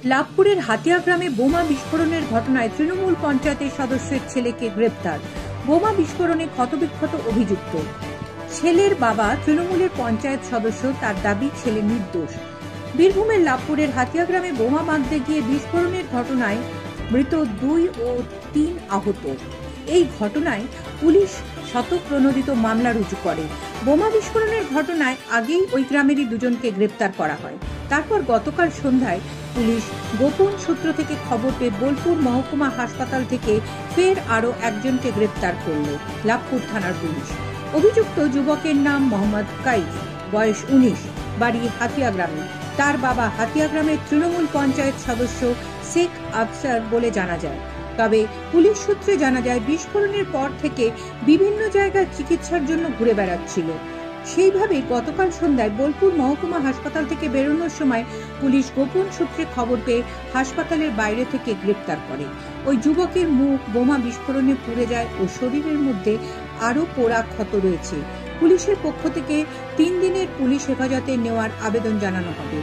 লাভপুরের হাতিয়া গ্রামে বোমা বিস্ফোরণের ঘটনায় তৃণমূল পঞ্চায়েতের সদস্যের ছেলেকে গ্রেপ্তার। বোমা বিস্ফোরণে ক্ষতবিক্ষত অভিযুক্ত। ছেলের বাবা তৃণমূলের পঞ্চায়েত সদস্য, তার দাবি ছেলে নির্দোষ। বীরভূমের লাভপুরের হাতিয়া গ্রামে বোমা বাঁধতে গিয়ে বিস্ফোরণের ঘটনায় মৃত 2 ও 3 আহত। এই ঘটনায় পুলিশ শতপ্রণোদিত মামলা রুজু করে। বোমা বিস্ফোরণের ঘটনায় আগেই ওই গ্রামেরই দুজনকে গ্রেপ্তার করা হয়। তারপর গতকাল সন্ধ্যায় পুলিশ গোপন সূত্র থেকে খবর পেয়ে বোলপুর মহকুমা হাসপাতাল থেকে ফের আরও একজনকে গ্রেপ্তার করল লাভপুর থানার পুলিশ। অভিযুক্ত যুবকের নাম মোহাম্মদ কাইফ, বয়স 19, বাড়ি হাতিয়া গ্রামে। তার বাবা হাতিয়া গ্রামের তৃণমূল পঞ্চায়েত সদস্য শেখ আফসার বলে জানা যায়। তবে পুলিশ সূত্রে জানা যায় বিস্ফোরণের পর থেকে বিভিন্ন জায়গায় চিকিৎসার জন্য ঘুরে বেড়াচ্ছিল। সেইভাবে গতকাল সন্ধ্যায় বোলপুর মহকুমা হাসপাতাল থেকে বেরোনোর সময় পুলিশ গোপন সূত্রে খবর পেয়ে হাসপাতালের বাইরে থেকে গ্রেপ্তার করে। ওই যুবকের মুখ বোমা বিস্ফোরণে পুড়ে যায় ও শরীরের মধ্যে আরও পোড়া ক্ষত রয়েছে। পুলিশের পক্ষ থেকে 3 দিনের পুলিশ হেফাজতে নেওয়ার আবেদন জানানো হবে।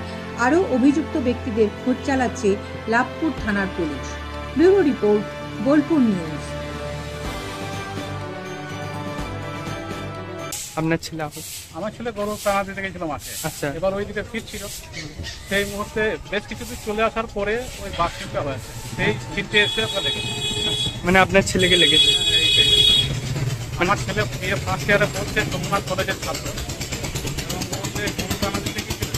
আরও অভিযুক্ত ব্যক্তিদের খোঁজ চালাচ্ছে লাভপুর থানার police. Bureau report, Bolpur news. আপনার ছেলে? আমার ছেলে গরু টানা দিতে গেছিল মাঠে। আচ্ছা। এবার ওই দিকে ফিরছিল, সেই মুহূর্তে বেশ কিছু দূর চলে আসার পরে ওই বাসটা হয়েছে, সেই ফিরতে এসে ওকে লেগেছে। মানে আপনার ছেলেকে লেগেছে? আমার ছেলে বিয়ে ফার্স্ট ইয়ারে পড়ছে, সোমনাথ কলেজের ছাত্র, এবং গরু টানা দিতে গেছিল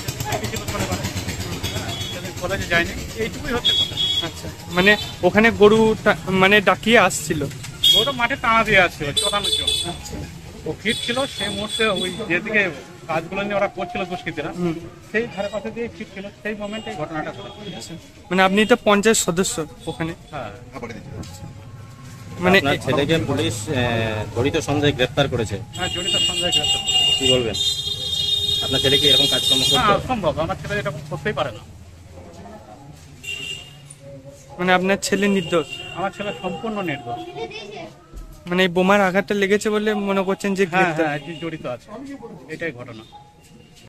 কলেজে যায়নি, এইটুকুই হচ্ছে কথা। আচ্ছা, মানে ওখানে গরু মানে ডাকিয়ে আসছিল? গরুটা মাঠে টানা দিয়ে আসছিল চড়ানোর জন্য। ও ফিট ছিল, সেই মুহূর্তে ওই যেদিকে কাজগুলো নিয়ে ওরা করছিল দুষ্কৃতীরা, সেই ধারে পাশে দিয়ে ফিট ছিল, সেই মোমেন্টে ঘটনাটা ঘটেছে। মানে আপনি তো পঞ্চায়েত সদস্য ওখানে? হ্যাঁ। মানে ছেলেকে পুলিশ জড়িত সন্দেহে গ্রেফতার করেছে। হ্যাঁ, জড়িত সন্দেহে গ্রেফতার করেছে। কি বলবেন? আপনার ছেলে কি এরকম কাজকর্ম করতো? অসম্ভব, আমার ছেলে এরকম করতেই পারে না। মানে আপনার ছেলে নির্দোষ? আমার ছেলে সম্পূর্ণ নির্দোষ। মানে এই বোমার আঘাতটা লেগেছে বলে মনে করছেন যে হ্যাঁ, জড়িত আছে, এটাই ঘটনা।